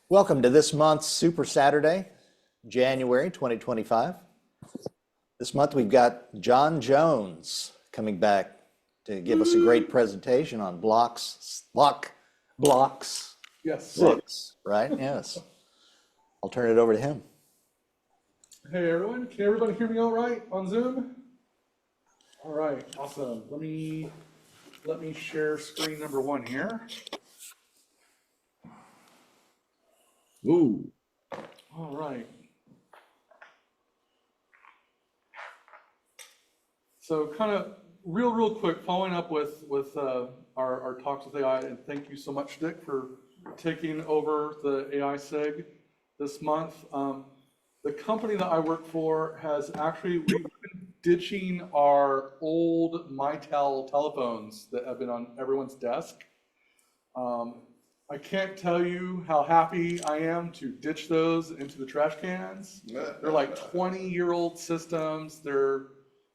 Welcome to this month's Super Saturday, January 2025. This month we've got John Jones coming back to give us a great presentation on blocks, Yes. 6, right? Yes. I'll turn it over to him. Hey everyone, can everybody hear me all right on Zoom? All right, awesome. Let me share screen number 1 here. Ooh. All right. So kind of real quick, following up with our talks with AI, and thank you so much, Dick, for taking over the AI SIG this month. The company that I work for has actually, we've been ditching our old Mitel telephones that have been on everyone's desk. I can't tell you how happy I am to ditch those into the trash cans. They're like 20-year-old systems. They're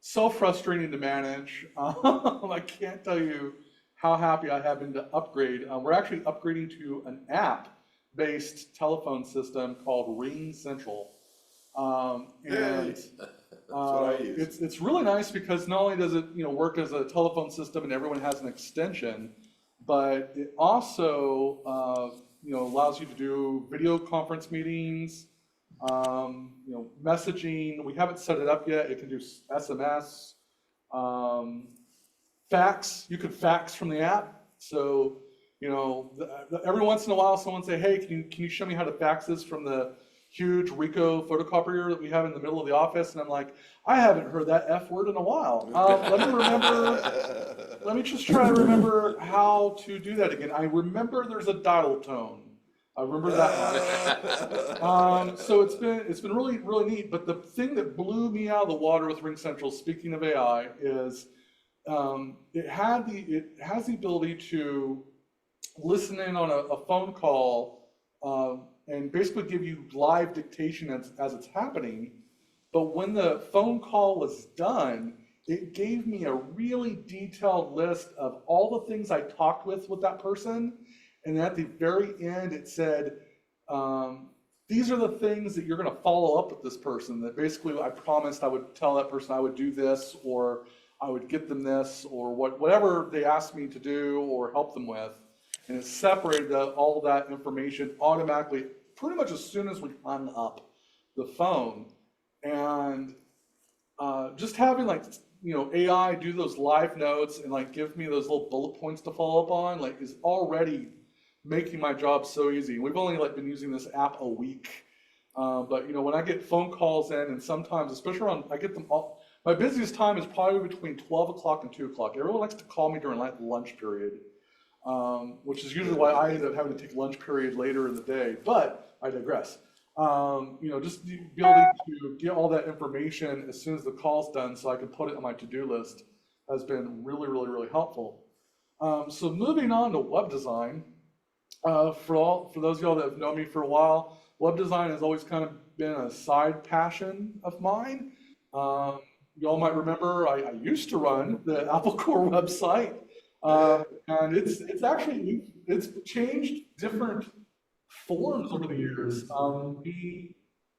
so frustrating to manage. I can't tell you how happy I have been to upgrade. We're actually upgrading to an app-based telephone system called Ring Central. That's what I use. It's really nice because not only does it work as a telephone system and everyone has an extension, but it also allows you to do video conference meetings, messaging. We haven't set it up yet. It can do SMS, fax. You could fax from the app. So every once in a while, someone say, "Hey, can you show me how to fax this from the huge Ricoh photocopier that we have in the middle of the office?" And I'm like, I haven't heard that F word in a while. Let me just try to remember how to do that again. I remember there's a dial tone. I remember that one. So it's been really neat. But the thing that blew me out of the water with Ring Central, speaking of AI, is it has the ability to listen in on a phone call and basically give you live dictation as it's happening. But when the phone call was done, it gave me a really detailed list of all the things I talked with that person. And at the very end, it said, these are the things that you're going to follow up with this person. That basically I promised I would tell that person I would do this, or I would get them this, or whatever they asked me to do or help them with. And it separated all that information automatically, pretty much as soon as we hung up the phone. And just having AI do those live notes and give me those little bullet points to follow up on is already making my job so easy. We've only been using this app a week, but when I get phone calls in, and sometimes, especially I get them all. My busiest time is probably between 12 o'clock and 2 o'clock. Everyone likes to call me during lunch period, which is usually why I end up having to take lunch period later in the day. But I digress. Just the ability to get all that information as soon as the call's done so I can put it on my to-do list has been really helpful. So moving on to web design, for those of y'all that have known me for a while, web design has always kind of been a side passion of mine. Y'all might remember I used to run the Apple Core website, and it's changed different forms over the years.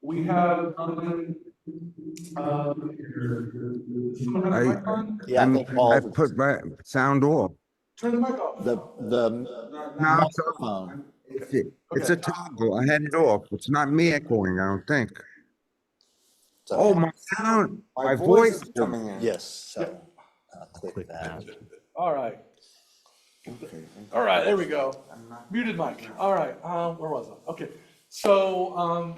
We have someone have the mic on? Yeah, I think I put my sound off. Turn the mic off. the No, microphone. it's a toggle. I had it off. It's not me echoing, I don't think. So, Oh, my sound, my voice is coming in. yes. So click that. All right. All right, there we go. Muted mic. All right, where was I? Okay, so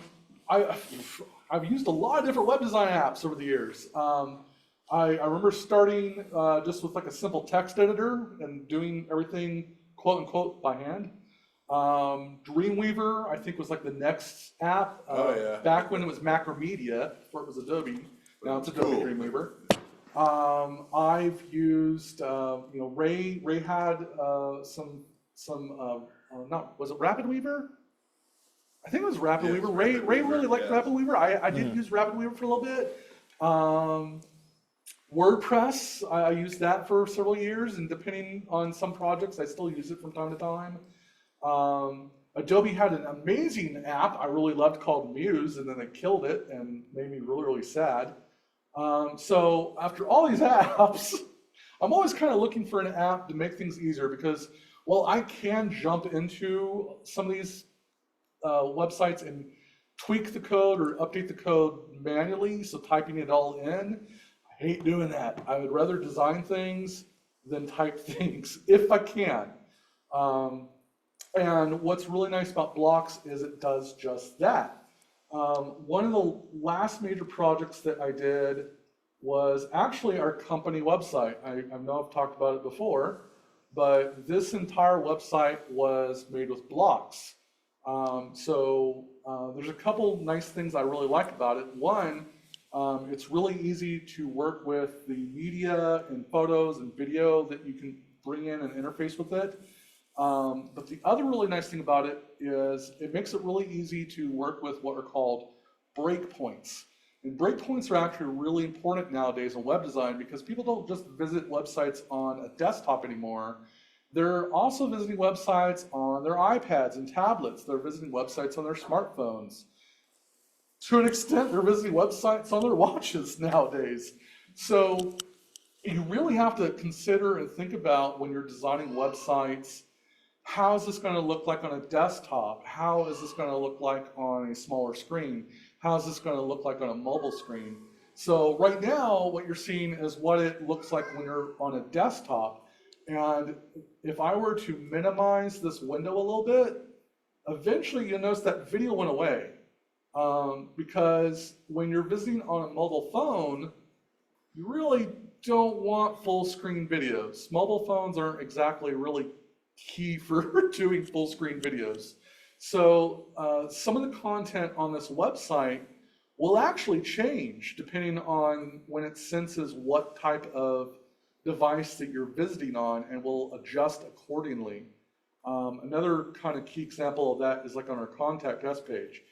I've used a lot of different web design apps over the years. I remember starting just with a simple text editor and doing everything quote unquote by hand. Dreamweaver, I think, was the next app. Back when it was Macromedia, before it was Adobe. Now it's Adobe Dreamweaver. I've used, Ray had was it RapidWeaver? I think it was RapidWeaver. Ray really liked RapidWeaver. I did use RapidWeaver for a little bit. WordPress, I used that for several years, and depending on some projects, I still use it from time to time. Adobe had an amazing app I really loved called Muse, and then they killed it and made me really, really sad. So after all these apps, I'm always kind of looking for an app to make things easier because, well, I can jump into some of these websites and tweak the code or update the code manually, so typing it all in. I hate doing that. I would rather design things than type things if I can. And what's really nice about Blocs is it does just that. One of the last major projects that I did was actually our company website. I know I've talked about it before, but this entire website was made with Blocs. So there's a couple nice things I really like about it. One, it's really easy to work with the media and photos and video that you can bring in and interface with it. But the other really nice thing about it is it makes it really easy to work with what are called breakpoints. And breakpoints are actually really important nowadays in web design because people don't just visit websites on a desktop anymore. They're also visiting websites on their iPads and tablets. They're visiting websites on their smartphones. To an extent, they're visiting websites on their watches nowadays. So you really have to consider and think about when you're designing websites, how is this going to look like on a desktop? How is this going to look like on a smaller screen? How is this going to look like on a mobile screen? So right now, what you're seeing is what it looks like when you're on a desktop. And if I were to minimize this window a little bit, eventually you'll notice that video went away. Because when you're visiting on a mobile phone, you really don't want full screen videos. Mobile phones aren't exactly really key for doing full screen videos. So some of the content on this website will actually change depending on when it senses what type of device that you're visiting on and will adjust accordingly. Another kind of key example of that is like on our contact us page.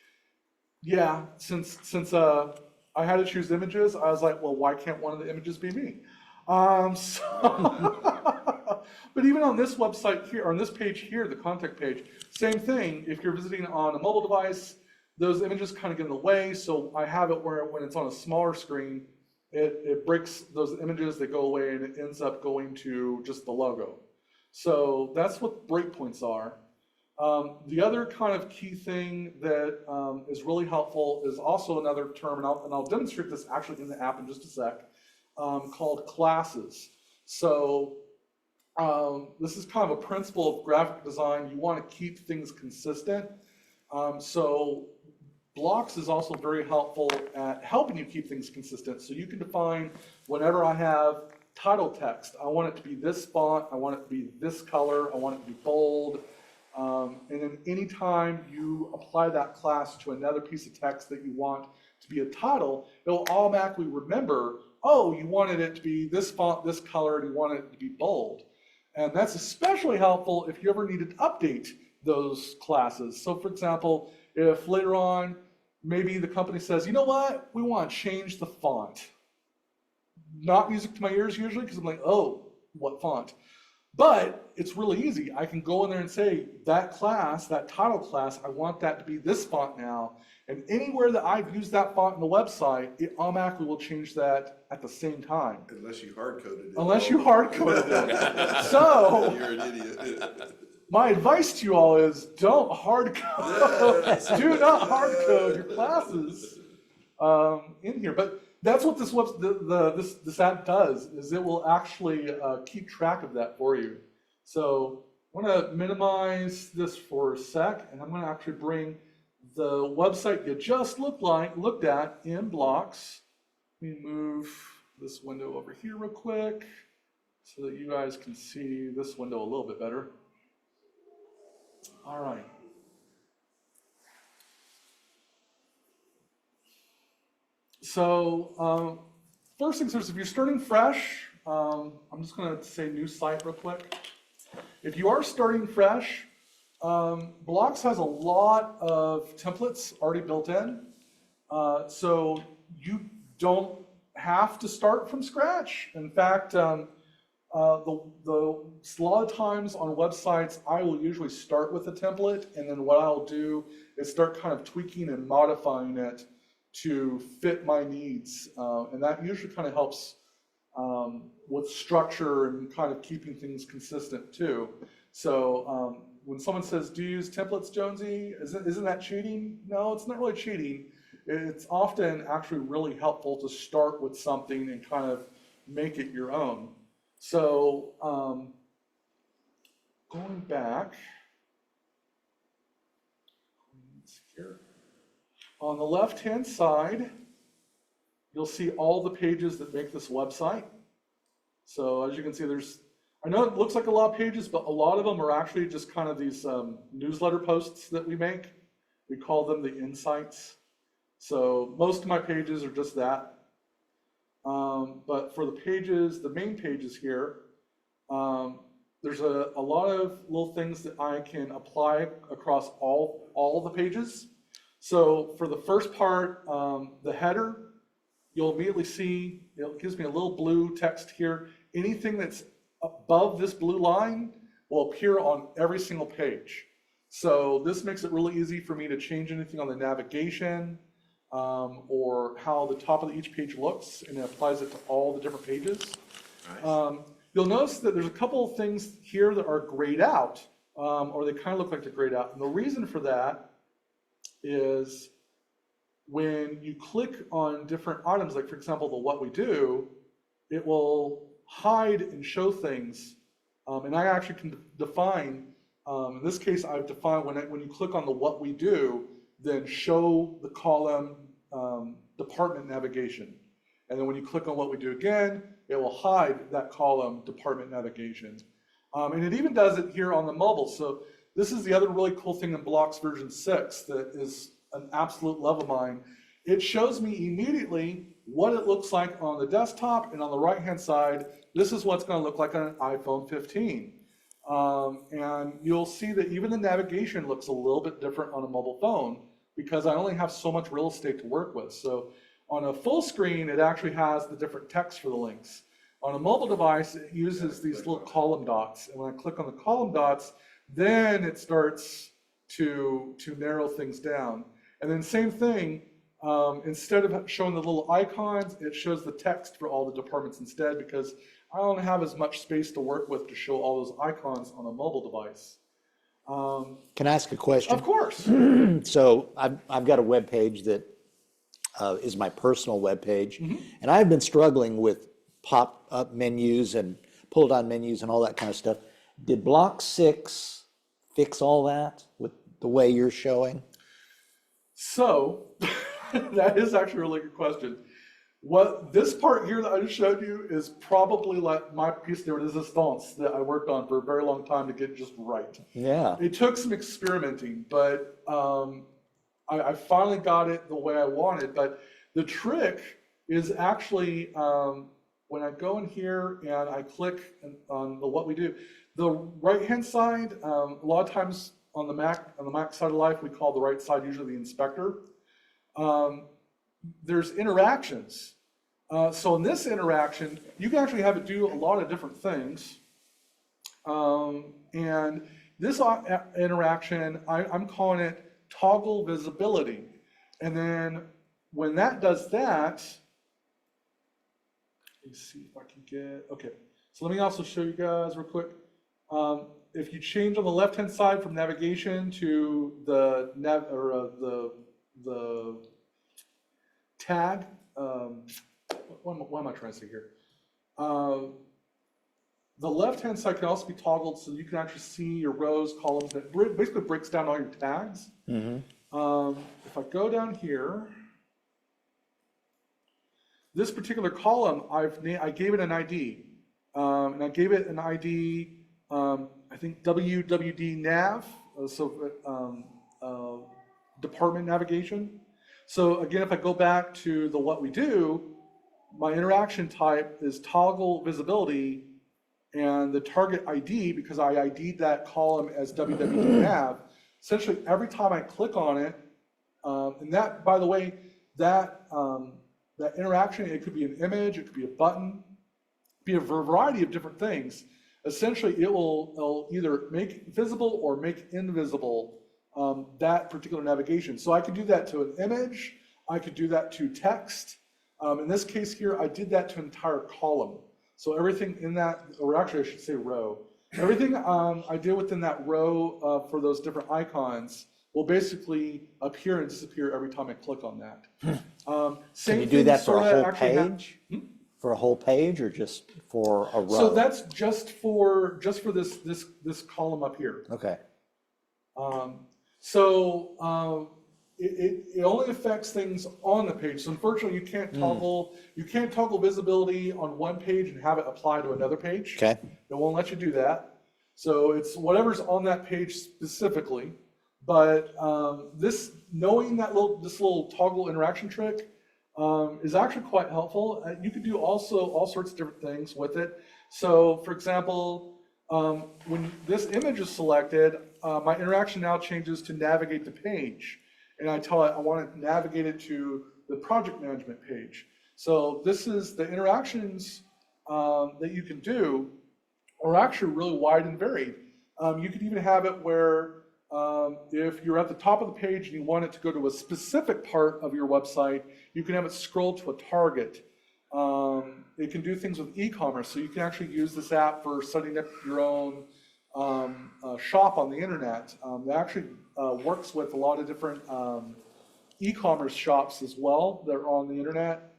Yeah, since I had to choose images, I was like, well, why can't one of the images be me? But even on this website here, on this page here, the contact page, same thing. If you're visiting on a mobile device, those images kind of get in the way. So I have it where when it's on a smaller screen, it breaks those images, they go away, and it ends up going to just the logo. So that's what breakpoints are. The other kind of key thing that is really helpful is also another term, and I'll demonstrate this actually in the app in just a sec, called classes. So this is kind of a principle of graphic design. You want to keep things consistent. So Blocs is also very helpful at helping you keep things consistent. So you can define whenever I have title text, I want it to be this font, I want it to be this color, I want it to be bold. And then anytime you apply that class to another piece of text that you want to be a title, it will automatically remember, oh, you wanted it to be this font, this color, and you want it to be bold. And that's especially helpful if you ever needed to update those classes. So for example, if later on, maybe the company says, you know what, we want to change the font. Not music to my ears usually, because I'm like, oh, what font? But it's really easy. I can go in there and say, that class, that title class, I want that to be this font now. And anywhere that I've used that font in the website, it automatically will change that at the same time. Unless you hard-coded it. Unless you hard-coded it. So, You're an idiot. my advice to you all is don't hard-code. Do not hard-code your classes in here. But that's what this app does, is it will actually keep track of that for you. So I'm going to minimize this for a sec, and I'm going to actually bring the website you just looked at in Blocs. Let me move this window over here real quick so that you guys can see this window a little bit better. All right. So first things first, if you're starting fresh, I'm just going to say new site real quick. If you are starting fresh, Blocs has a lot of templates already built in. So you don't have to start from scratch. In fact, A lot of times on websites, I will usually start with a template, and then what I'll do is start kind of tweaking and modifying it to fit my needs. And that usually kind of helps with structure and kind of keeping things consistent too. So when someone says, do you use templates, Jonesy? Isn't that cheating? No, it's not really cheating. It's often actually really helpful to start with something and kind of make it your own. So going back here, on the left-hand side, you'll see all the pages that make this website. So as you can see, I know it looks like a lot of pages, but a lot of them are actually just kind of these newsletter posts that we make. We call them the insights. So most of my pages are just that. But for the pages, the main pages here, there's a lot of little things that I can apply across all the pages. So for the first part, the header, you'll immediately see, it gives me a little blue text here. Anything that's above this blue line will appear on every single page. So this makes it really easy for me to change anything on the navigation or how the top of each page looks, and it applies it to all the different pages. Nice. You'll notice that there's a couple of things here that are grayed out, or they kind of look like they're grayed out. And the reason for that is when you click on different items, like for example, the what we do, it will hide and show things. And I actually can define, in this case, I've defined when you click on the what we do, then show the column department navigation. And then when you click on what we do again, it will hide that column department navigation. And it even does it here on the mobile. So this is the other really cool thing in Blocs version 6 that is an absolute love of mine. It shows me immediately what it looks like on the desktop, and on the right-hand side, this is what's going to look like on an iPhone 15. And you'll see that even the navigation looks a little bit different on a mobile phone because I only have so much real estate to work with. So on a full screen, it actually has the different text for the links. On a mobile device, it uses these little column dots. And when I click on the column dots, then it starts to narrow things down. And then same thing, instead of showing the little icons, it shows the text for all the departments instead, because I don't have as much space to work with to show all those icons on a mobile device. Can I ask a question? Of course. So I've got a web page that is my personal web page, and I've been struggling with pop-up menus and pull-down menus and all that kind of stuff. Did Block 6 fix all that with the way you're showing? So that is actually a really good question. What this part here that I just showed you is probably like my piece de resistance that I worked on for a very long time to get just right. Yeah. It took some experimenting, but I finally got it the way I wanted. But the trick is actually when I go in here and I click on the what we do, the right-hand side, a lot of times on the Mac side of life, we call the right side usually the inspector. There's interactions. So in this interaction, you can actually have it do a lot of different things. And this interaction, I'm calling it toggle visibility. And then when that does that, let me see if I can get, okay. So let me also show you guys real quick. If you change on the left-hand side from navigation to the tag, what am I trying to say here? The left-hand side can also be toggled so you can actually see your rows, columns. That basically breaks down all your tags. If I go down here, this particular column, I gave it an ID. And I gave it an ID, I think WWD nav, department navigation. So again, if I go back to the what we do, my interaction type is toggle visibility, and the target ID, because I ID'd that column as WWD nav, essentially every time I click on it, and that, by the way, that interaction, it could be an image, it could be a button, be a variety of different things. Essentially, it'll either make visible or make invisible that particular navigation. So I could do that to an image, I could do that to text. In this case here, I did that to an entire column. So everything in that, or actually I should say row, everything I did within that row for those different icons will basically appear and disappear every time I click on that. Can you do that for a whole page? For a whole page or just for a row? So that's just for this column up here. Okay. It only affects things on the page. So unfortunately, you can't toggle visibility on one page and have it apply to another page. Okay. It won't let you do that. So it's whatever's on that page specifically. But knowing that this little toggle interaction trick is actually quite helpful. You could do also all sorts of different things with it. So for example, when this image is selected, my interaction now changes to navigate the page. And I tell it I want to navigate it to the project management page. So this is the interactions that you can do are actually really wide and varied. You could even have it where if you're at the top of the page and you want it to go to a specific part of your website, you can have it scroll to a target. It can do things with e-commerce, so you can actually use this app for setting up your own shop on the internet. It actually works with a lot of different e-commerce shops as well that are on the internet.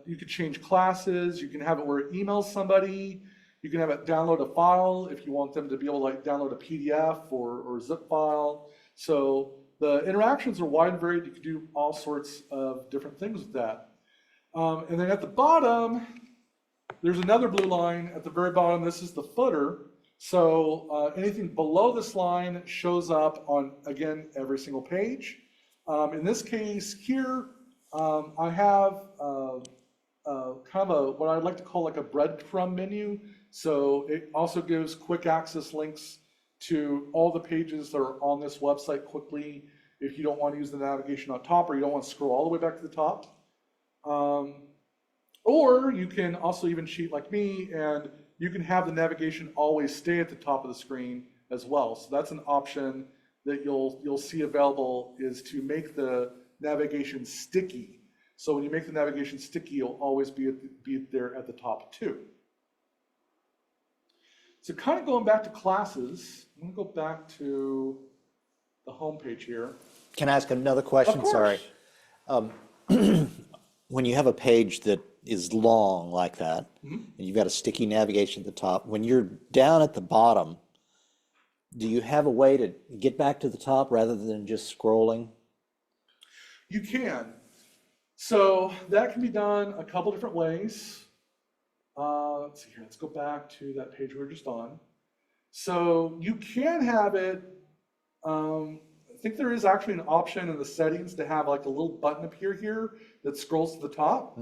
You could change classes. You can have it where it emails somebody. You can have it download a file if you want them to be able to like download a PDF or zip file. So the interactions are wide and varied. You can do all sorts of different things with that. And then at the bottom, there's another blue line at the very bottom. This is the footer. So anything below this line shows up on, again, every single page. In this case here, I have kind of what I'd like to call like a breadcrumb menu. So it also gives quick access links to all the pages that are on this website quickly if you don't want to use the navigation on top or you don't want to scroll all the way back to the top. Or you can also even cheat like me and you can have the navigation always stay at the top of the screen as well. So that's an option that you'll see available, is to make the navigation sticky. So when you make the navigation sticky, you'll always be there at the top too. So kind of going back to classes, I'm going to go back to the home page here. Can I ask another question? Of course. Sorry. When you have a page that is long like that, and you've got a sticky navigation at the top, when you're down at the bottom, do you have a way to get back to the top rather than just scrolling? You can. So that can be done a couple different ways. Let's see here, let's go back to that page we were just on. So you can have it, I think there is actually an option in the settings to have like a little button appear here that scrolls to the top.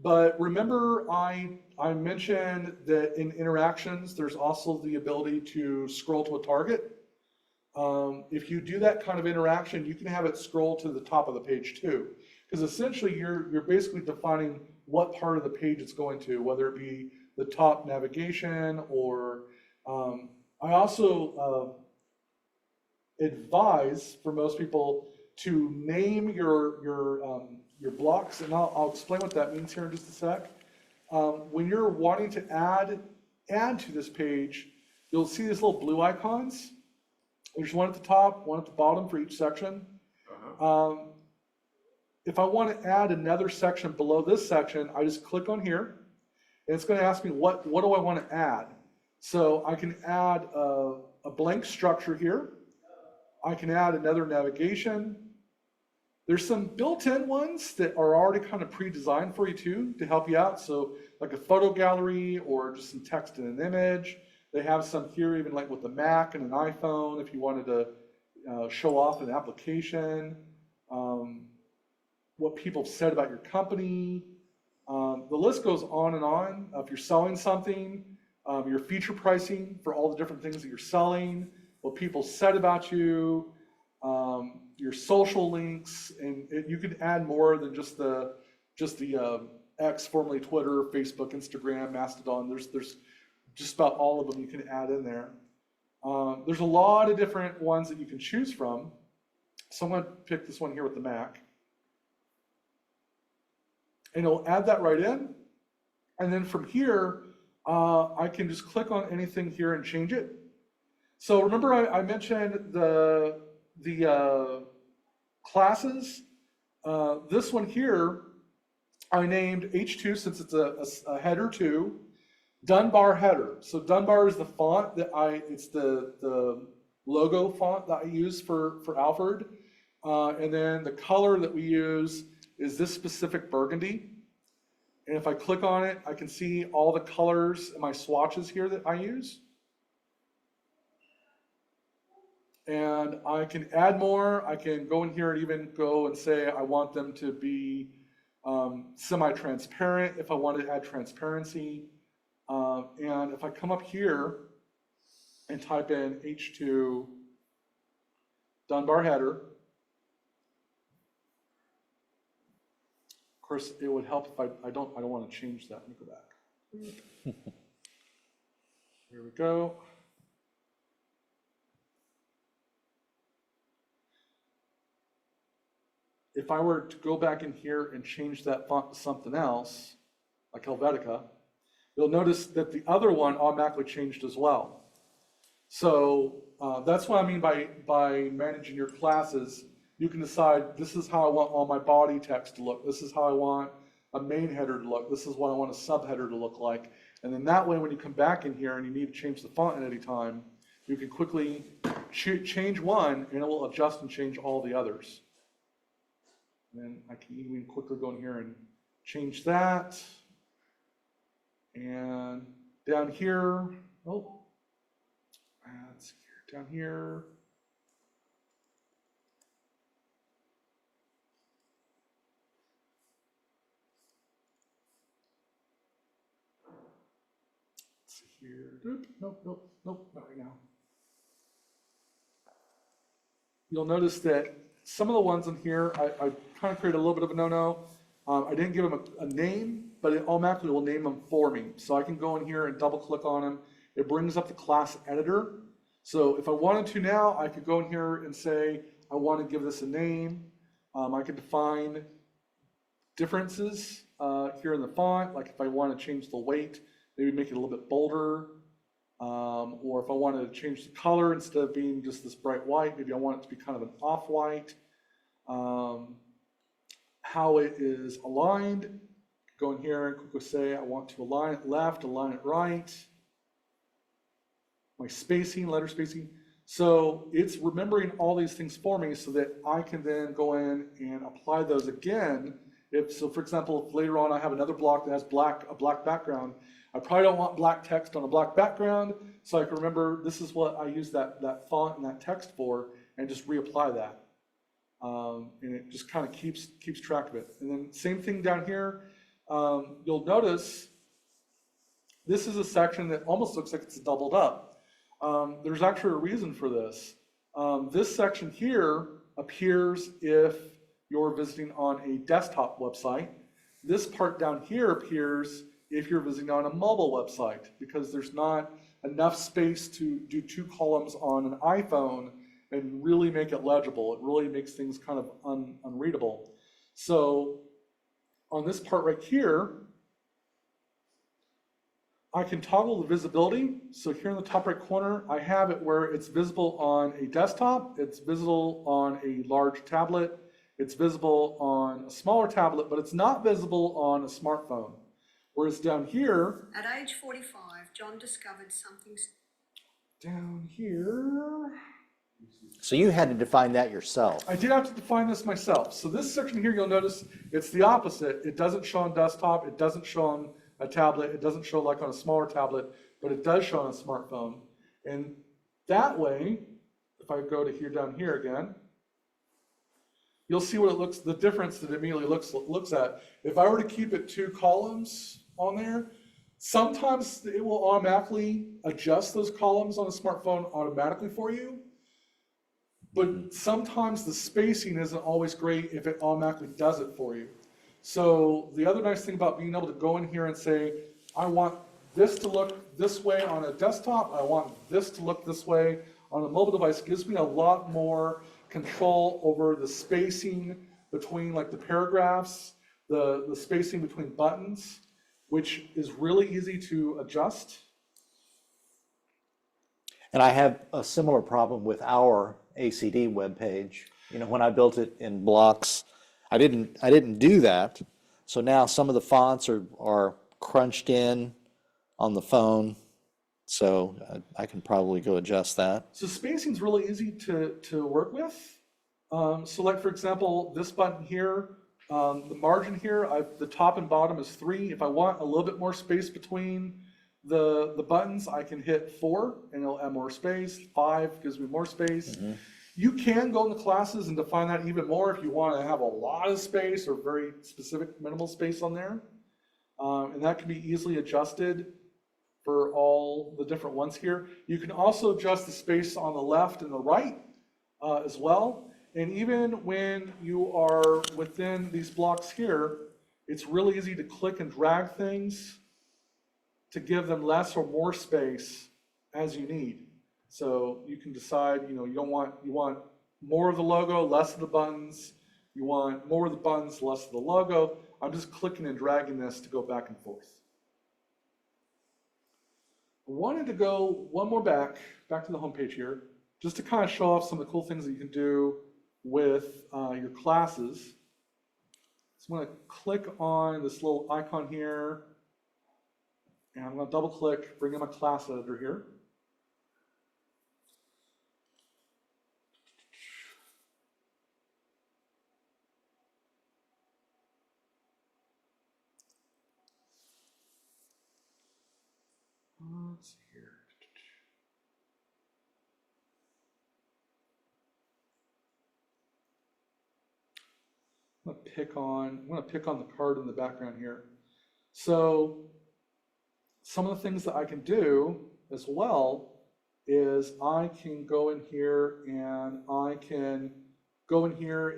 But remember I mentioned that in interactions, there's also the ability to scroll to a target. If you do that kind of interaction, you can have it scroll to the top of the page too. Because essentially you're basically defining what part of the page it's going to, whether it be the top navigation or I also advise for most people to name your blocks, and I'll explain what that means here in just a sec. When you're wanting to add to this page, you'll see these little blue icons. There's one at the top, one at the bottom for each section. If I want to add another section below this section, I just click on here, and it's going to ask me what do I want to add. So I can add a blank structure here. I can add another navigation. There's some built-in ones that are already kind of pre-designed for you too, to help you out. So like a photo gallery or just some text and an image. They have some here even like with the Mac and an iPhone if you wanted to show off an application. What people have said about your company. The list goes on and on. If you're selling something, your feature pricing for all the different things that you're selling, what people said about you, your social links, and you can add more than just the X, formerly Twitter, Facebook, Instagram, Mastodon. There's just about all of them you can add in there. There's a lot of different ones that you can choose from. So I'm going to pick this one here with the Mac. And it'll add that right in. And then from here, I can just click on anything here and change it. So remember I mentioned the classes. This one here, I named H2 since it's a header 2, Dunbar header. So Dunbar is the font that it's the logo font that I use for Alfred. And then the color that we use is this specific burgundy. And if I click on it, I can see all the colors in my swatches here that I use. And I can add more. I can go in here and even go and say I want them to be semi-transparent if I want to add transparency. And if I come up here and type in H2 Dunbar header, of course, it would help if I don't want to change that. Let me go back. Here we go. If I were to go back in here and change that font to something else, like Helvetica, you'll notice that the other one automatically changed as well. So that's what I mean by managing your classes. You can decide, this is how I want all my body text to look. This is how I want a main header to look. This is what I want a subheader to look like. And then that way, when you come back in here and you need to change the font at any time, you can quickly change one and it will adjust and change all the others. And then I can even quickly go in here and change that. And down here, that's here, down here. Let's see here. Nope, not right now. You'll notice that some of the ones in here, I kind of created a little bit of a no-no. I didn't give them a name, but it automatically will name them for me. So I can go in here and double click on them. It brings up the class editor. So if I wanted to now, I could go in here and say, I want to give this a name. I could define differences here in the font. Like if I want to change the weight, maybe make it a little bit bolder. Or if I wanted to change the color, instead of being just this bright white, maybe I want it to be kind of an off-white. How it is aligned, go in here and quickly say I want to align it left, align it right. My spacing, letter spacing. So it's remembering all these things for me so that I can then go in and apply those again. So for example, if later on I have another block that has a black background, I probably don't want black text on a black background, so I can remember this is what I use that font and that text for, and just reapply that. And it just kind of keeps track of it. And then same thing down here. You'll notice this is a section that almost looks like it's doubled up. There's actually a reason for this. This section here appears if you're visiting on a desktop website. This part down here appears if you're visiting on a mobile website, because there's not enough space to do 2 columns on an iPhone and really make it legible. It really makes things kind of unreadable. So on this part right here, I can toggle the visibility. So here in the top right corner, I have it where it's visible on a desktop, it's visible on a large tablet, it's visible on a smaller tablet, but it's not visible on a smartphone. Whereas down here, at age 45, John discovered something. Down here, So you had to define that yourself. I did have to define this myself. So this section here, you'll notice it's the opposite. It doesn't show on desktop, it doesn't show on a tablet, it doesn't show like on a smaller tablet, but it does show on a smartphone. And that way, if I go to here, down here again, you'll see what it looks, the difference that it immediately looks at. If I were to keep it 2 columns on there, sometimes it will automatically adjust those columns on a smartphone automatically for you. But sometimes the spacing isn't always great if it automatically does it for you. So the other nice thing about being able to go in here and say, I want this to look this way on a desktop, I want this to look this way on a mobile device, gives me a lot more control over the spacing between like the paragraphs, the spacing between buttons, which is really easy to adjust. And I have a similar problem with our ACD webpage. You know, when I built it in Blocs, I didn't do that. So now some of the fonts are crunched in on the phone. So I can probably go adjust that. So spacing is really easy to work with. So like for example, this button here, the margin here, the top and bottom is 3. If I want a little bit more space between the buttons, I can hit 4 and it'll add more space. 5 gives me more space. You can go in the classes and define that even more if you want to have a lot of space or very specific minimal space on there. And that can be easily adjusted for all the different ones here. You can also adjust the space on the left and the right as well. And even when you are within these blocks here, it's really easy to click and drag things to give them less or more space as you need. So you can decide, you know, you want more of the logo, less of the buttons. You want more of the buttons, less of the logo. I'm just clicking and dragging this to go back and forth. I wanted to go one more back to the home page here, just to kind of show off some of the cool things that you can do with your classes. So I'm going to click on this little icon here, and I'm going to double click, bring in my class editor here. Let's see here. I'm going to pick on the card in the background here. So some of the things that I can do as well is I can go in here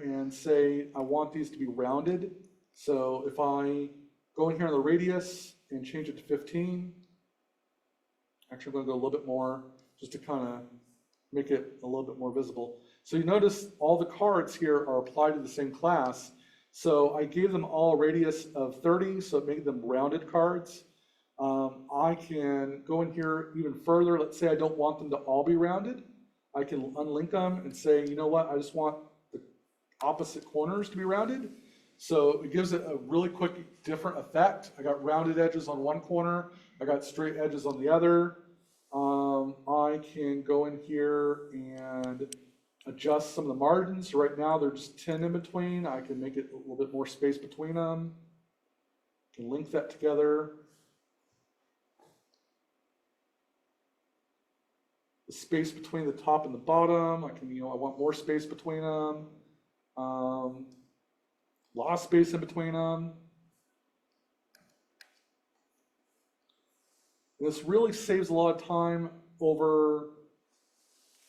and say I want these to be rounded. So if I go in here on the radius and change it to 15, actually I'm going to go a little bit more just to kind of make it a little bit more visible. So you notice all the cards here are applied to the same class. So I gave them all a radius of 30, so it made them rounded cards. I can go in here even further. Let's say I don't want them to all be rounded. I can unlink them and say, you know what, I just want the opposite corners to be rounded. So it gives it a really quick, different effect. I got rounded edges on one corner. I got straight edges on the other. I can go in here and adjust some of the margins. So right now they're just 10 in between. I can make it a little bit more space between them. Can link that together. The space between the top and the bottom, I want more space between them. A lot of space in between them. This really saves a lot of time over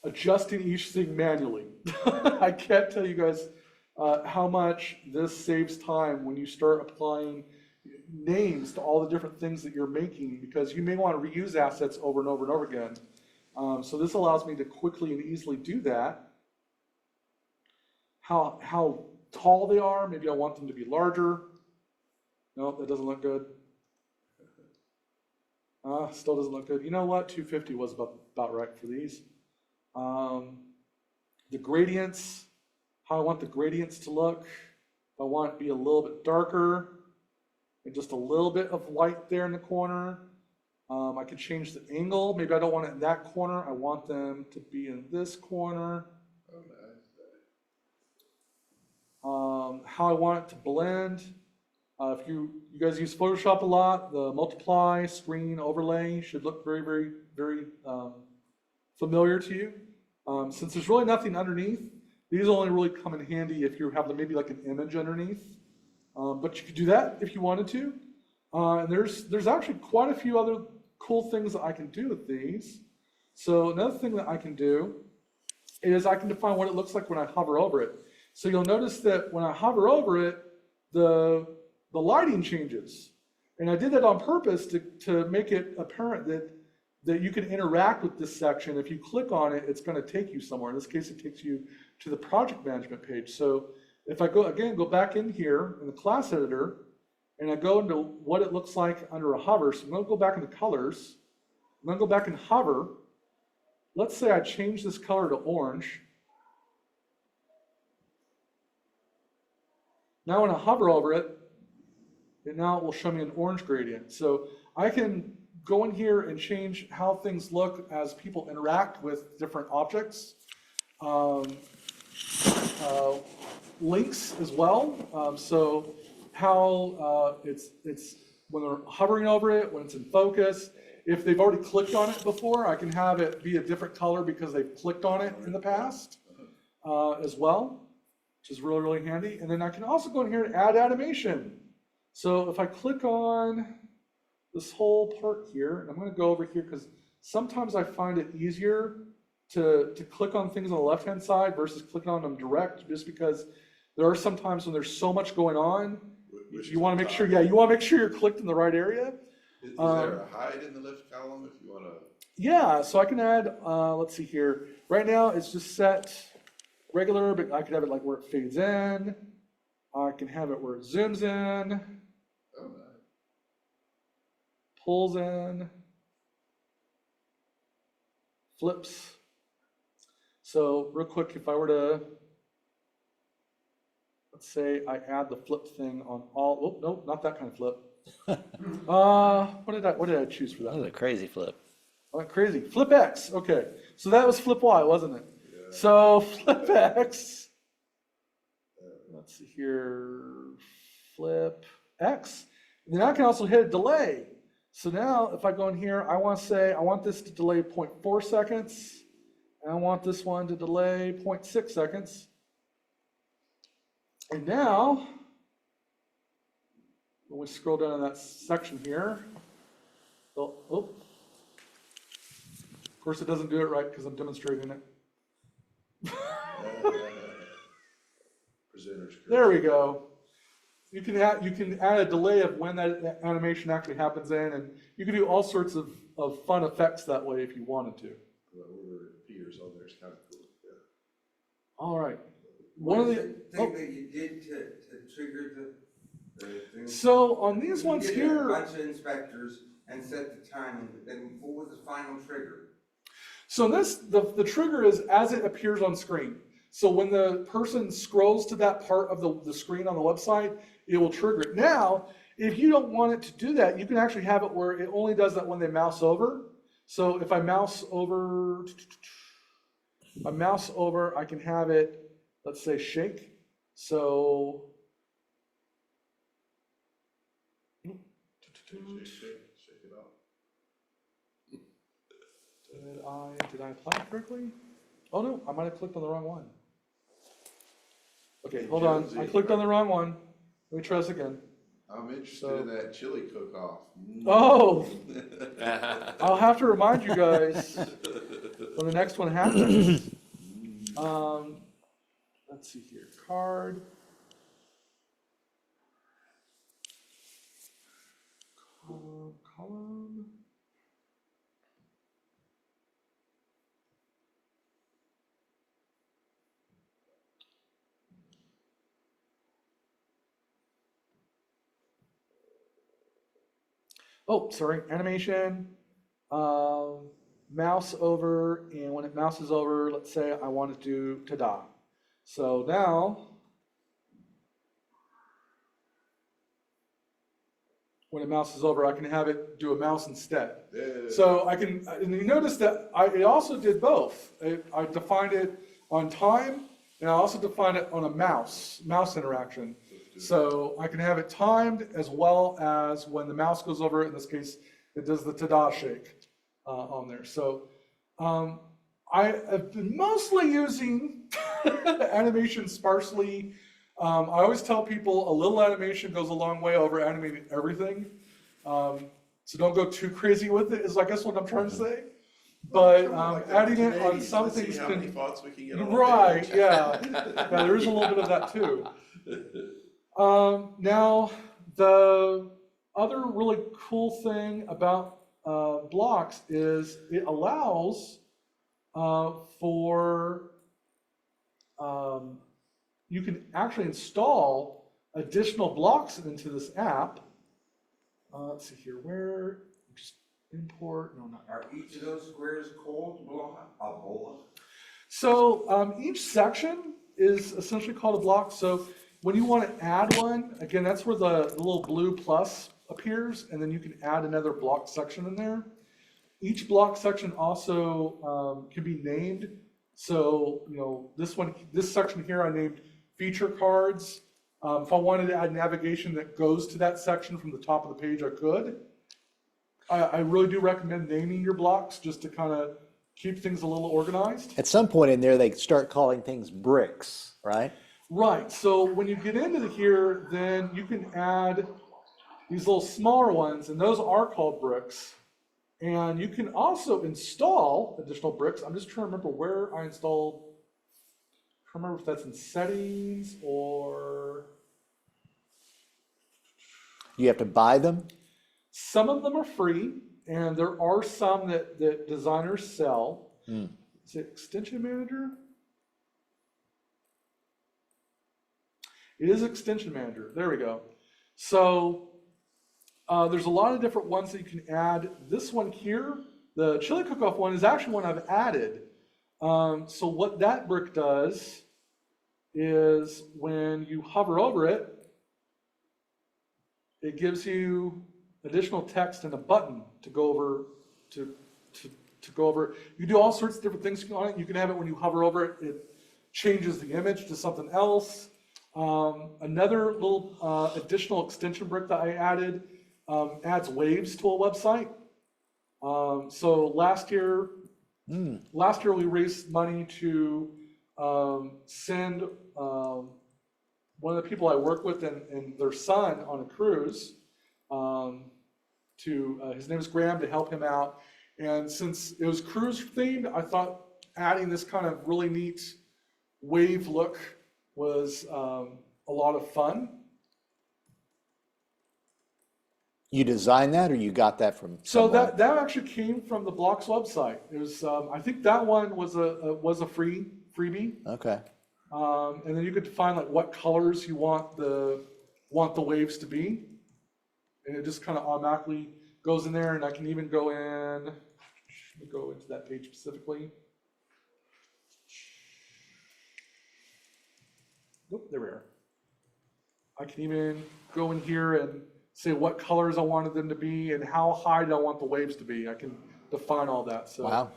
adjusting each thing manually. I can't tell you guys how much this saves time when you start applying names to all the different things that you're making, because you may want to reuse assets over and over and over again. So this allows me to quickly and easily do that. How tall they are, maybe I want them to be larger. No, that doesn't look good. Still doesn't look good. You know what? 250 was about right for these. The gradients, how I want the gradients to look. If I want it to be a little bit darker and just a little bit of white there in the corner. I can change the angle. Maybe I don't want it in that corner. I want them to be in this corner. How I want it to blend. If you guys use Photoshop a lot, the multiply, screen, overlay should look very, very, very familiar to you. Since there's really nothing underneath, these only really come in handy if you have maybe like an image underneath. But you could do that if you wanted to. And there's actually quite a few other cool things that I can do with these. So another thing that I can do is I can define what it looks like when I hover over it. So you'll notice that when I hover over it, the the lighting changes. And I did that on purpose to make it apparent that you can interact with this section. If you click on it, it's going to take you somewhere. In this case, it takes you to the project management page. So if I go back in here in the class editor, and I go into what it looks like under a hover. So I'm going to go back into colors. I'm going to go back and hover. Let's say I change this color to orange. Now when I hover over it, now it will show me an orange gradient. So I can go in here and change how things look as people interact with different objects. Links as well. So how it's when they're hovering over it, when it's in focus. If they've already clicked on it before, I can have it be a different color because they've clicked on it in the past as well, which is really, really handy. And then I can also go in here and add animation. So if I click on this whole part here, and I'm going to go over here because sometimes I find it easier to click on things on the left-hand side versus clicking on them direct, just because there are some times when there's so much going on, you want to make sure, you want to make sure you're clicked in the right area. Is there a hide in the left column if you want to? Yeah, so I can add, let's see here. Right now it's just set regular, but I could have it like where it fades in. I can have it where it zooms in. Oh, nice. Pulls in, flips. So real quick, if I were to, let's say I add the flip thing on all, oh, no, not that kind of flip. What did I choose for That that? was a crazy flip. I went crazy. Flip X, okay. So that was flip Y, wasn't it? Yeah. So flip X, let's see here, flip X. And then I can also hit delay. So now if I go in here, I want to say, I want this to delay 0.4 seconds. And I want this one to delay 0.6 seconds. And now, when we scroll down in that section here, of course it doesn't do it right because I'm demonstrating it. Presenter's There we go. You can add a delay of when that animation actually happens in, and you can do all sorts of fun effects that way if you wanted to. Where it appears on there is kind of cool. Yeah. All right. What One is of the the thing that you did to trigger the thing? so on these You ones did here. a bunch of inspectors and set the timing, but then what was the final trigger? So this, the trigger is as it appears on screen. So when the person scrolls to that part of the screen on the website, it will trigger it. Now, if you don't want it to do that, you can actually have it where it only does that when they mouse over. So if I mouse over, I can have it, let's say shake. So, Shake it off. did I apply it correctly? Oh no, I might have clicked on the wrong one. Okay, hold on, I clicked on the wrong one. Let me try this again. I'm interested So- in that chili cook-off. Oh, I'll have to remind you guys when the next one happens. Let's see here, card. Column. Oh, sorry, animation, mouse over, and when it mouses over, let's say I want to do ta-da. So now, when it mouses over, I can have it do a mouse instead. Yeah. So I can, and you notice that it also did both. I defined it on time, and I also defined it on a mouse interaction. So I can have it timed as well as when the mouse goes over it, in this case, it does the ta-da shake on there. So I have been mostly using animation sparsely. I always tell people a little animation goes a long way over animating everything. So don't go too crazy with it, is I guess what I'm trying to say. But Like adding it on Canadians, some let's see things how many can, fonts we can get on right, page. yeah. Yeah, there is a little bit of that too. Now, The other really cool thing about Blocs is it allows for you can actually install additional blocks into this app. Let's see here, where, just import, no, not. Are each of those squares called a block? So each section is essentially called a block. So when you want to add one, again, that's where the little blue plus appears, and then you can add another block section in there. Each block section also can be named. So, you know, this section here I named feature cards. If I wanted to add navigation that goes to that section from the top of the page, I could. I really do recommend naming your blocks just to kind of keep things a little organized. At some point in there, they start calling things bricks, right? Right, so when you get into here, then you can add these little smaller ones, and those are called bricks. And you can also install additional bricks. I'm just trying to remember where I installed. I don't remember if that's in settings or. You have to buy them? Some of them are free, and there are some that designers sell. Is it Extension Manager? It is Extension Manager. There we go. So there's a lot of different ones that you can add. This one here, the chili cook-off one, is actually one I've added. So what that brick does is when you hover over it, it gives you additional text and a button to go over to go over. You do all sorts of different things on it. You can have it when you hover over it, it changes the image to something else. Another little additional extension brick that I added adds waves to a website. So last year we raised money to send one of the people I work with and their son on a cruise his name is Graham, to help him out. And since it was cruise themed, I thought adding this kind of really neat wave look was a lot of fun. You designed that, or you got that from So someone? that actually came from the Blocs website. It was I think that one was a freebie. Okay. And then you could define like what colors you want the waves to be, and it just kind of automatically goes in there. And I can even go into that page specifically. Oh, there we are. I can even go in here and say what colors I wanted them to be and how high do I want the waves to be. I can define all that. So, Wow.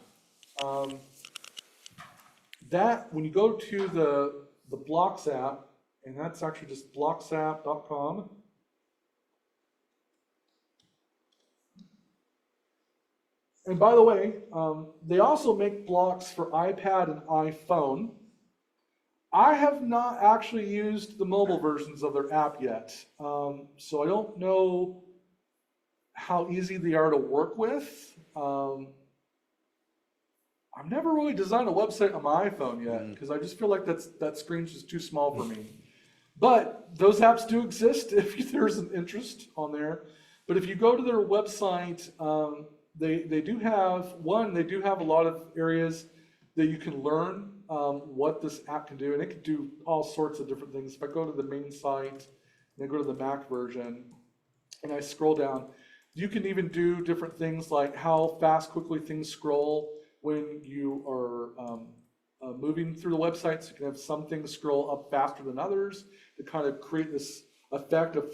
that when you go to the Blocs app, and that's actually just blocsapp.com. And by the way, they also make blocks for iPad and iPhone. I have not actually used the mobile versions of their app yet, so I don't know how easy they are to work with. I've never really designed a website on my iPhone yet because I just feel like that screen's just too small for me. But those apps do exist if there's an interest on there. But if you go to their website, they do have a lot of areas that you can learn what this app can do, and it can do all sorts of different things. If I go to the main site and I go to the Mac version and I scroll down, you can even do different things like how fast, quickly things scroll when you are moving through the website. So you can have some things scroll up faster than others to kind of create this effect of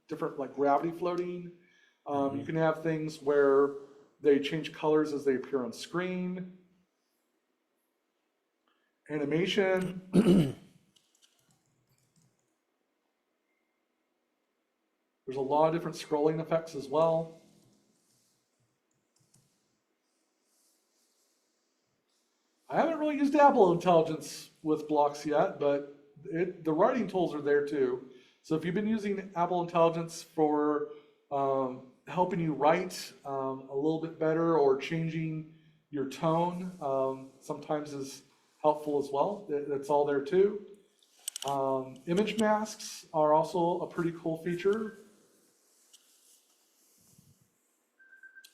different like gravity floating. You can have things where they change colors as they appear on screen. Animation. There's a lot of different scrolling effects as well. I haven't really used Apple Intelligence with Blocs yet, but the writing tools are there too. So if you've been using Apple Intelligence for helping you write a little bit better or changing your tone, sometimes is helpful as well. That's all there too. Image masks are also a pretty cool feature.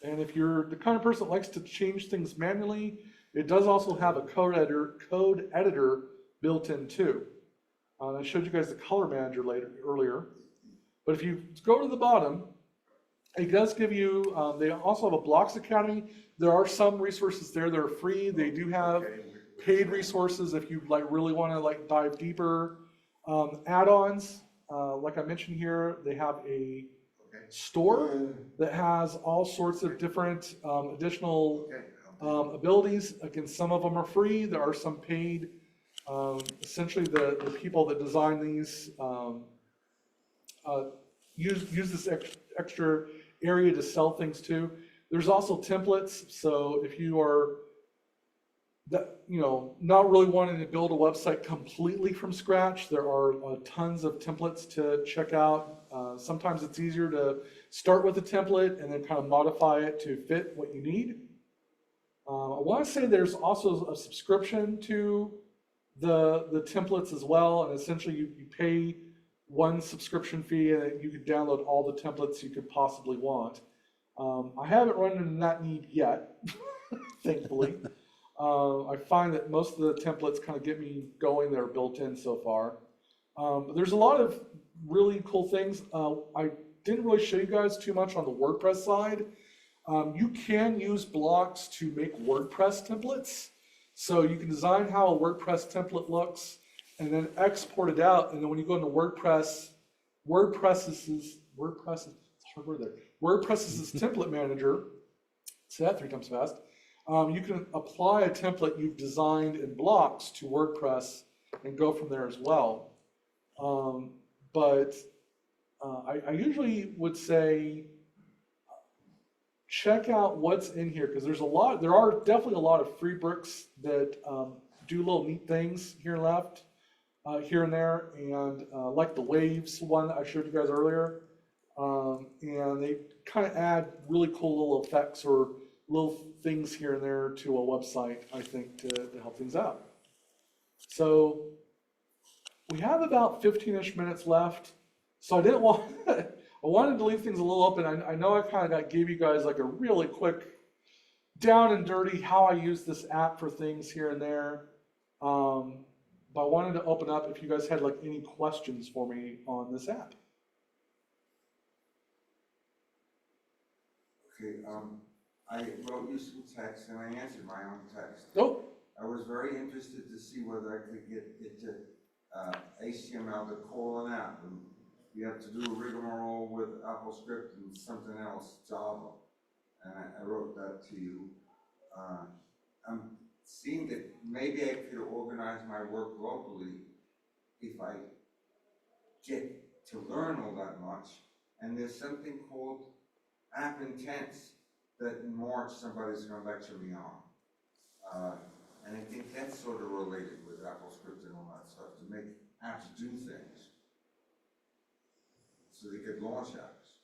And if you're the kind of person that likes to change things manually, it does also have a code editor built in too. I showed you guys the color manager earlier. But if you go to the bottom, it does give you, they also have a Blocs Academy. There are some resources there that are free. They do have paid resources if you like really want to like dive deeper. Add-ons, like I mentioned here, they have a store that has all sorts of different additional abilities. Again, some of them are free. There are some paid. Essentially, the people that design these use this extra area to sell things to. There's also templates. So if you are not really wanting to build a website completely from scratch, there are tons of templates to check out. Sometimes it's easier to start with a template and then kind of modify it to fit what you need. I want to say there's also a subscription to the templates as well, and essentially you pay one subscription fee and you can download all the templates you could possibly want. I haven't run into that need yet, thankfully. I find that most of the templates kind of get me going that are built in so far. But there's a lot of really cool things. I didn't really show you guys too much on the WordPress side. You can use Blocs to make WordPress templates. So you can design how a WordPress template looks and then export it out. And then when you go into WordPress's template manager, say that 3 times fast, you can apply a template you've designed in Blocs to WordPress and go from there as well. But I usually would say check out what's in here, because there are definitely a lot of free bricks that do little neat things here and there, and like the waves one that I showed you guys earlier, and they kind of add really cool little effects or little things here and there to a website, I think, to help things out. So we have about 15-ish minutes left. So I didn't want, I wanted to leave things a little open. I know I kind of gave you guys like a really quick down and dirty how I use this app for things here and there. But I wanted to open up if you guys had like any questions for me on this app. Okay, I wrote you some text and I answered my own text. Oh, I was very interested to see whether I could get it to HTML to call an app. And you have to do a rigmarole with AppleScript and something else, Java. And I wrote that to you. I'm seeing that maybe I could organize my work locally if I get to learn all that much. And there's something called App Intense that in March somebody's going to lecture me on. And I think that's sort of related with AppleScript and all that stuff, to make apps do things. So they could launch apps.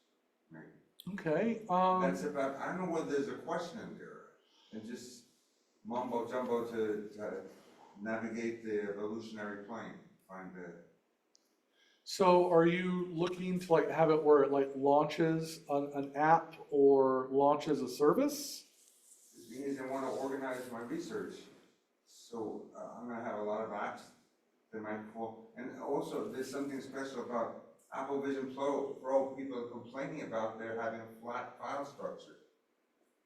Right? okay. That's about, I don't know whether there's a question in there, and just mumbo jumbo to navigate the evolutionary plane, find the. So are you looking to like have it where it like launches an app or launches a service? The thing is, I want to organize my research, so I'm going to have a lot of apps that might call. And also, there's something special about Apple Vision Pro. People are complaining about they're having a flat file structure.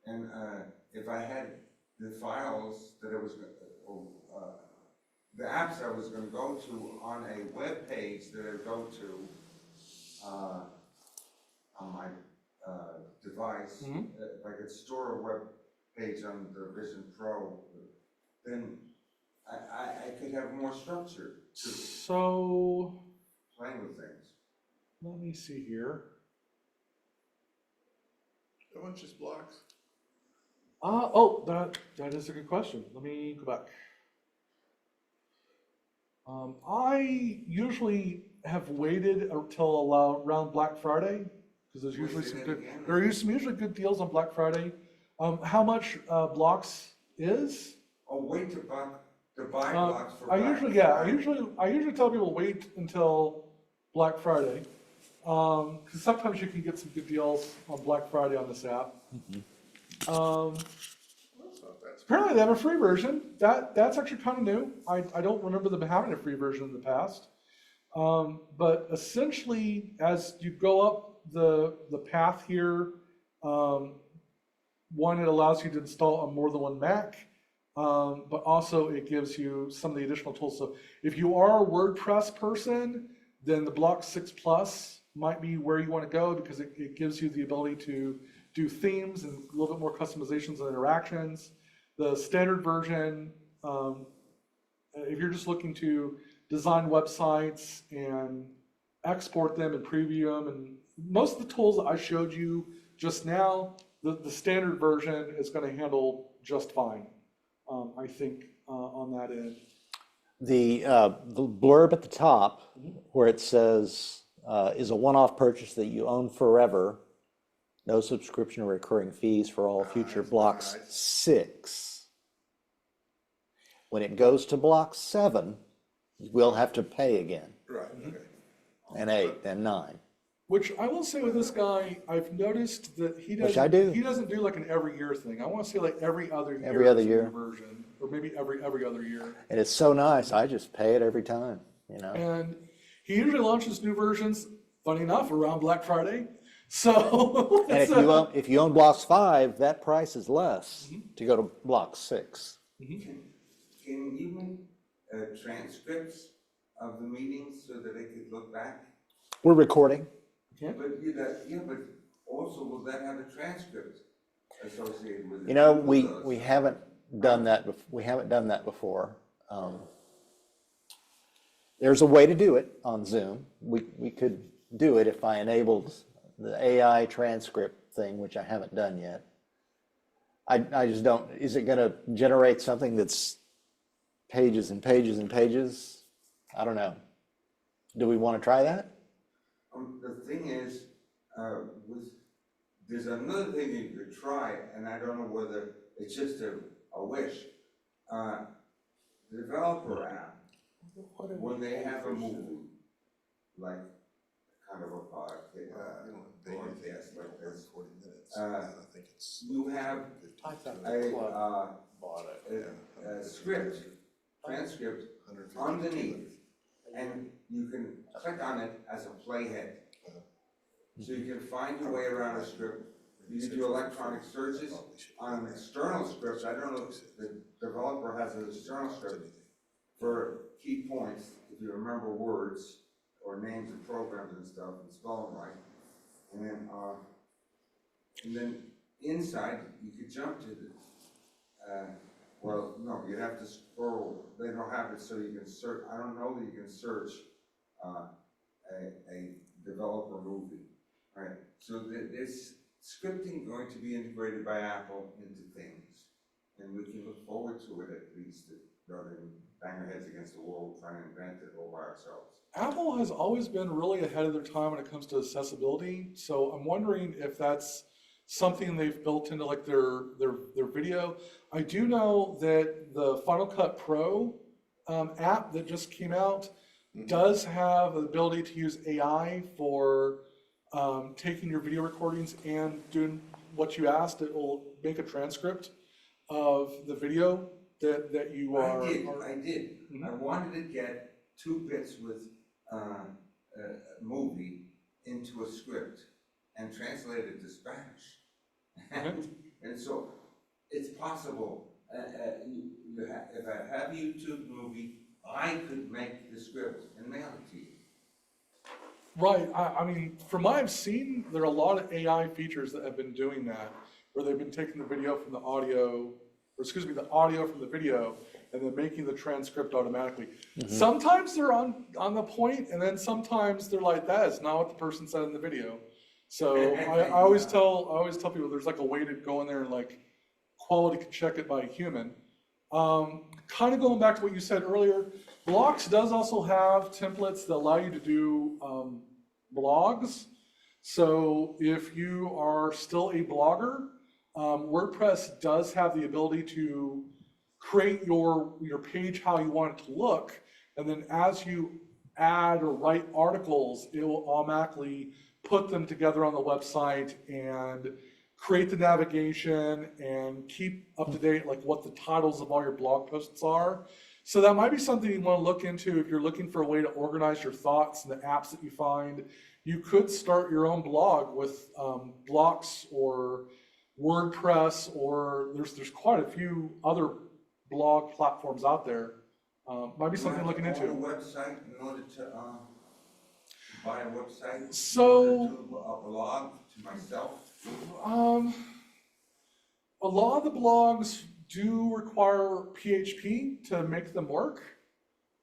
And if I had the files that I was, the apps I was going to go to on a web page that I go to on my device, if I could store a web page on the Vision Pro, then I could have more structure to So playing with things. let me see here. That one's just blocks. Oh, that is a good question. Let me go back. I usually have waited until around Black Friday, because there's usually some good, there are usually good deals on Black Friday. How much Blocs is? Oh, wait till To buy blocks for I Black usually Friday. I usually tell people wait until Black Friday. Because sometimes you can get some good deals on Black Friday on this app. That's not bad. Apparently they have a free version. That's actually kind of new. I don't remember them having a free version in the past. But essentially, as you go up the path here, one, it allows you to install on more than one Mac, but also it gives you some of the additional tools. So if you are a WordPress person, then the Block 6 Plus might be where you want to go because it gives you the ability to do themes and a little bit more customizations and interactions. The standard version, if you're just looking to design websites and export them and preview them, and most of the tools that I showed you just now, the standard version is going to handle just fine, I think, on that end. The blurb at the top where it says, is a one-off purchase that you own forever, no subscription or recurring fees for all future Blocks 6. When it goes to Block 7, we'll have to pay again, Right, okay. and 8, and 9. Which I will say with this guy, I've noticed that he doesn't. Which I do. He doesn't do like an every year thing. I want to say like every other year. Every other is a year. new version, or maybe every other year. And it's so nice, I just pay it every time, you know? And he usually launches new versions, funny enough, around Black Friday. So. And if you own Blocks 5, that price is less to go to Block 6. Can you make transcripts of the meetings so that they could look back? We're recording. But but also will that have a transcript associated with it? You know, With those? we haven't done that. We haven't done that before. There's a way to do it on Zoom. We could do it if I enabled the AI transcript thing, which I haven't done yet. I just don't. Is it going to generate something that's pages and pages and pages? I don't know. Do we want to try that? The thing is, there's another thing you could try, and I don't know whether it's just a wish. The developer app, when they have a movie, like kind of a broadcast like this, 40 minutes. I think it's. you have a script, transcript underneath, and you can click on it as a playhead. So you can find your way around a script. You can do electronic searches on an external script. I don't know if the developer has an external script for key points, if you remember words or names of programs and stuff and spell them right. And then inside you could jump to the, well, no, you'd have to scroll. They don't have it so you can search. I don't know that you can search a developer movie, right? So there's scripting going to be integrated by Apple into things, and we can look forward to it at least, rather than bang our heads against the wall trying to invent it all by ourselves. Apple has always been really ahead of their time when it comes to accessibility. So I'm wondering if that's something they've built into like their video. I do know that the Final Cut Pro app that just came out does have the ability to use AI for taking your video recordings and doing what you asked. It will make a transcript of the video that you are. I did. I wanted to get 2 bits with a movie into a script and translate it to Spanish. And so it's possible. If I have a YouTube movie, I could make the script and mail it to you. Right. I mean, from what I've seen, there are a lot of AI features that have been doing that, where they've been taking the video from the audio, or excuse me, the audio from the video, and then making the transcript automatically. Sometimes they're on the point, and then sometimes they're like, that is not what the person said in the video. So I always tell people there's like a way to go in there and like quality check it by a human. Kind of going back to what you said earlier, Blocks does also have templates that allow you to do blogs. So if you are still a blogger, WordPress does have the ability to create your page how you want it to look. And then as you add or write articles, it will automatically put them together on the website and create the navigation and keep up to date like what the titles of all your blog posts are. So that might be something you want to look into if you're looking for a way to organize your thoughts and the apps that you find. You could start your own blog with Blocs or WordPress, or there's quite a few other blog platforms out there. Might be something looking into. A website in order to buy a website. So to a blog to myself. A lot of the blogs do require PHP to make them work.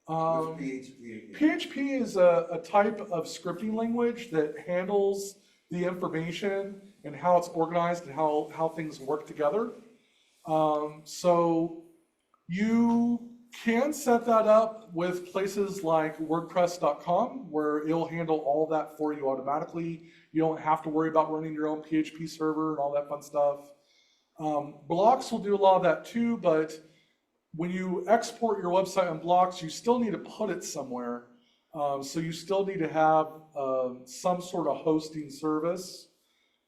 What's PHP? PHP is a type of scripting language that handles the information and how it's organized and how things work together. So you can set that up with places like WordPress.com, where it'll handle all that for you automatically. You don't have to worry about running your own PHP server and all that fun stuff. Blocs will do a lot of that too, but when you export your website on Blocs, you still need to put it somewhere. So you still need to have some sort of hosting service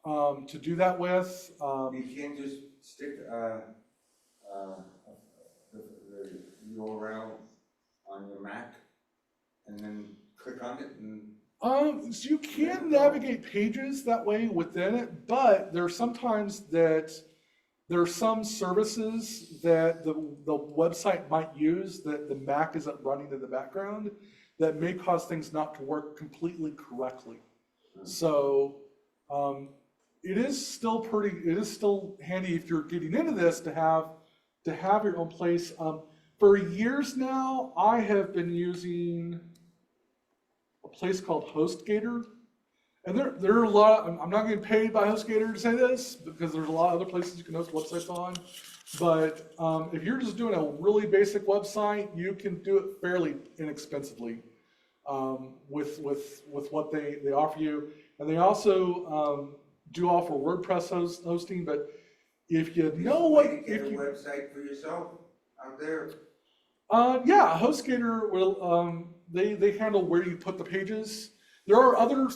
to do that with. You can't just stick the URL on your Mac and then click on it and. So you can navigate pages that way within it, but there are sometimes that there are some services that the website might use that the Mac isn't running in the background that may cause things not to work completely correctly. So it is still handy if you're getting into this to have your own place. For years now, I have been using a place called HostGator. And there are a lot, I'm not getting paid by HostGator to say this, because there's a lot of other places you can host websites on. But if you're just doing a really basic website, you can do it fairly inexpensively with what they offer you. And they also do offer WordPress hosting, but if you know what, Get a website for yourself out there. Yeah, HostGator will, they handle where you put the pages. There are other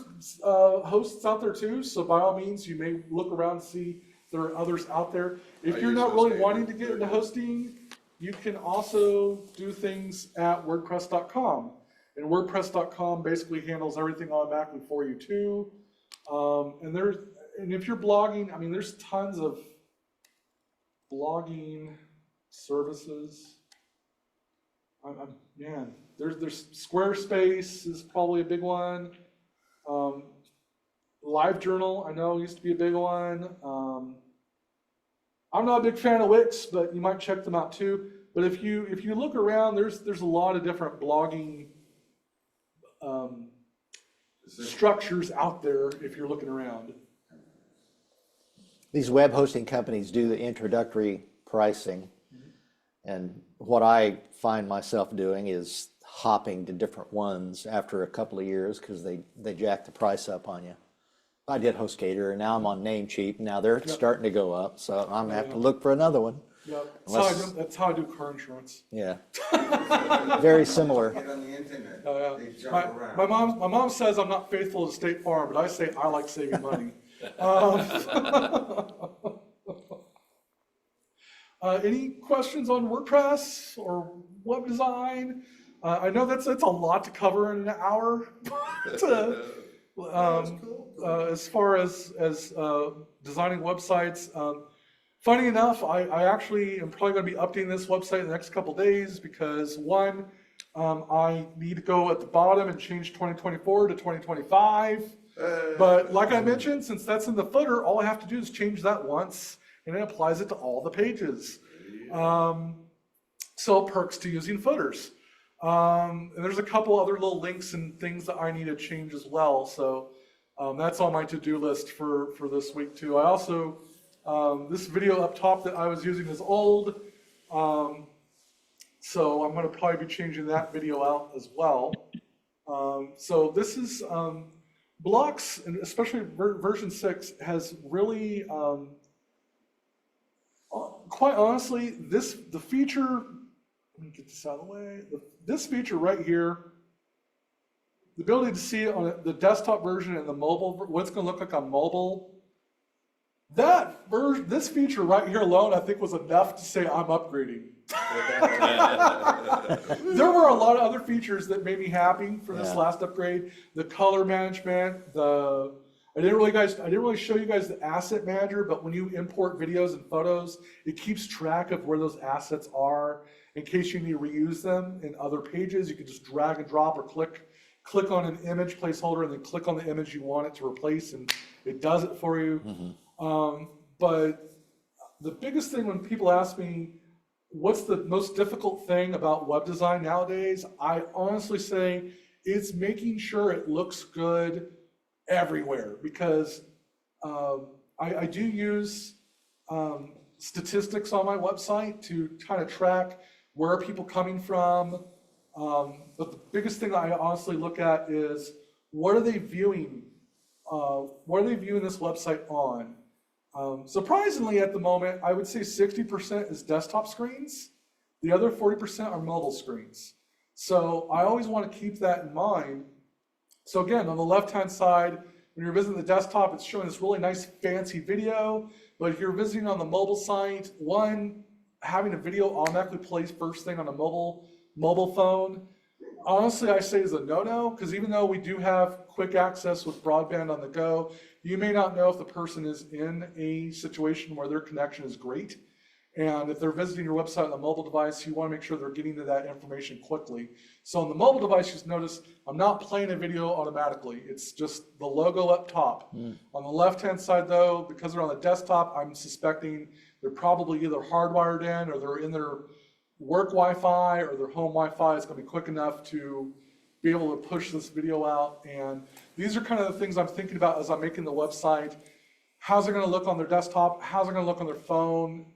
hosts out there too, so by all means, you may look around and see if there are others out there. If you're not really wanting to get into hosting, you can also do things at WordPress.com. And WordPress.com basically handles everything automatically for you too. And if you're blogging, I mean, there's tons of blogging services. Man, there's Squarespace is probably a big one. LiveJournal, I know, used to be a big one. I'm not a big fan of Wix, but you might check them out too. But if you look around, there's a lot of different blogging structures out there if you're looking around. These web hosting companies do the introductory pricing. And what I find myself doing is hopping to different ones after a couple of years because they jack the price up on you. I did HostGator, and now I'm on Namecheap. Now they're starting to go up, so I'm gonna have to look for another one. Yep. Unless- That's how I do car insurance. Yeah, very similar. Get on the internet. Oh, yeah. They jump around. My mom says I'm not faithful to State Farm, but I say I like saving money. Any questions on WordPress or web design? I know that's a lot to cover in an hour. As far as designing websites, funny enough, I actually am probably going to be updating this website in the next couple days because one, I need to go at the bottom and change 2024 to 2025. But like I mentioned, since that's in the footer, all I have to do is change that once, and it applies it to all the pages. So perks to using footers. And there's a couple other little links and things that I need to change as well. So that's on my to-do list for this week too. I also, this video up top that I was using is old. So I'm going to probably be changing that video out as well. So this is Blocs, and especially version 6, has really quite honestly, the feature, let me get this out of the way. This feature right here, the ability to see it on the desktop version and the mobile, what it's going to look like on mobile, this feature right here alone, I think was enough to say I'm upgrading. There were a lot of other features that made me happy for this last upgrade. The color management, I didn't really show you guys the asset manager, but when you import videos and photos, it keeps track of where those assets are in case you need to reuse them in other pages. You can just drag and drop or click on an image placeholder and then click on the image you want it to replace, and it does it for you. But the biggest thing when people ask me, what's the most difficult thing about web design nowadays? I honestly say it's making sure it looks good everywhere, because I do use statistics on my website to kind of track where are people coming from. But the biggest thing I honestly look at is what are they viewing? What are they viewing this website on? Surprisingly, at the moment, I would say 60% is desktop screens. The other 40% are mobile screens. So I always want to keep that in mind. So again, on the left-hand side, when you're visiting the desktop, it's showing this really nice fancy video. But if you're visiting on the mobile site, having a video automatically plays first thing on a mobile phone, honestly, I say is a no-no, because even though we do have quick access with broadband on the go, you may not know if the person is in a situation where their connection is great. And if they're visiting your website on a mobile device, you want to make sure they're getting to that information quickly. So on the mobile device, just notice I'm not playing a video automatically. It's just the logo up top. On the left-hand side, though, because they're on the desktop, I'm suspecting they're probably either hardwired in or they're in their work Wi-Fi or their home Wi-Fi. It's going to be quick enough to be able to push this video out. And these are kind of the things I'm thinking about as I'm making the website. How's it going to look on their desktop? How's it going to look on their phone?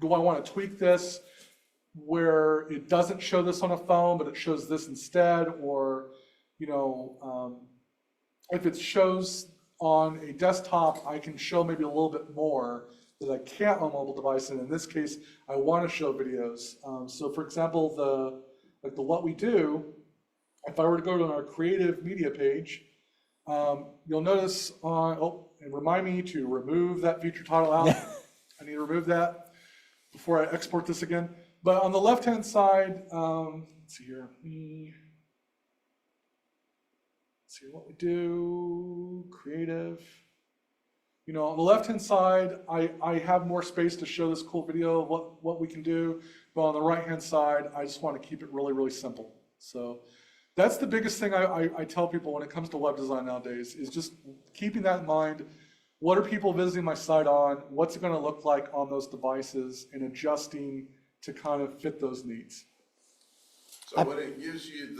Do I want to tweak this where it doesn't show this on a phone, but it shows this instead? Or, if it shows on a desktop, I can show maybe a little bit more that I can't on a mobile device. And in this case, I want to show videos. So for example, the what we do, if I were to go to our creative media page, you'll notice and remind me to remove that feature title out. I need to remove that before I export this again. But on the left-hand side, let's see here. Let's see what we do, creative. On the left-hand side, I have more space to show this cool video of what we can do. But on the right-hand side, I just want to keep it really, really simple. So that's the biggest thing I tell people when it comes to web design nowadays, is just keeping that in mind. What are people visiting my site on? What's it going to look like on those devices, and adjusting to kind of fit those needs. So when it gives you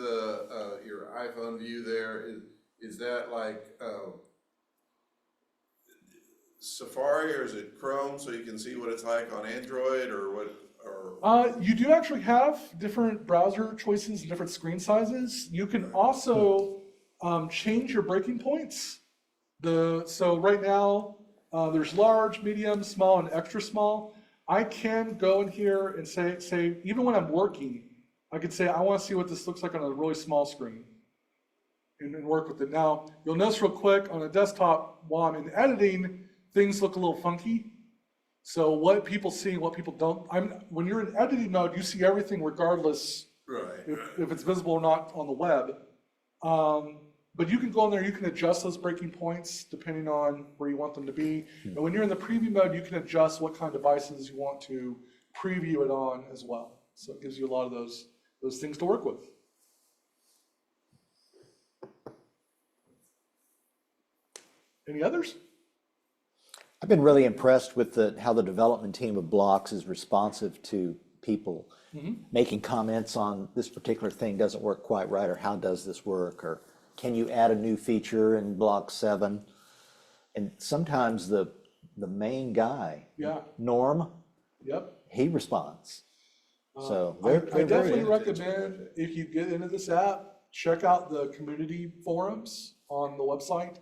your iPhone view there, is that like Safari, or is it Chrome, so you can see what it's like on Android, or what? You do actually have different browser choices and different screen sizes. You can also change your breaking points. So right now, there's large, medium, small, and extra small. I can go in here and say, even when I'm working, I could say, I want to see what this looks like on a really small screen, and work with it. Now, you'll notice real quick on a desktop, while I'm in editing, things look a little funky. So what people see, what people don't. When you're in editing mode, you see everything regardless if it's visible or not on the web. But you can go in there, you can adjust those breaking points depending on where you want them to be. And when you're in the preview mode, you can adjust what kind of devices you want to preview it on as well. So it gives you a lot of those things to work with. Any others? I've been really impressed with how the development team of Blocs is responsive to people making comments on this particular thing doesn't work quite right, or how does this work, or can you add a new feature in Block 7? And sometimes the main guy, Norm, he responds. So I definitely recommend, if you get into this app, check out the community forums on the website.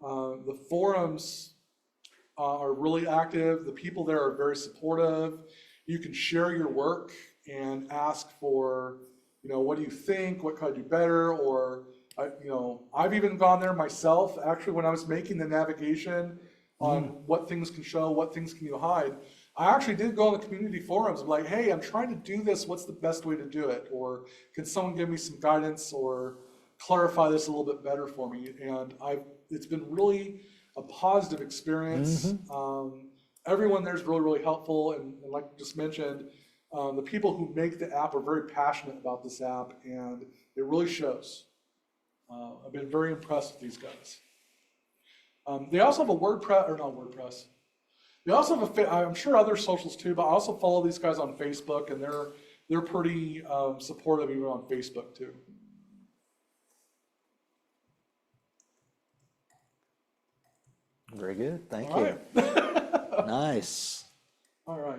The forums, are really active. The people there are very supportive. You can share your work and ask for, what do you think? What could I do better? Or, I've even gone there myself, actually, when I was making the navigation on what things can show, what things can you hide. I actually did go on the community forums. I'm like, hey, I'm trying to do this. What's the best way to do it? Or can someone give me some guidance or clarify this a little bit better for me? And it's been really a positive experience. Everyone there's really, really helpful. And like I just mentioned, the people who make the app are very passionate about this app, and it really shows. I've been very impressed with these guys. They also have a WordPress, or not WordPress. They also have I'm sure other socials too, but I also follow these guys on Facebook, and they're pretty supportive even on Facebook too. Very good. Thank All you. right. Nice. All right.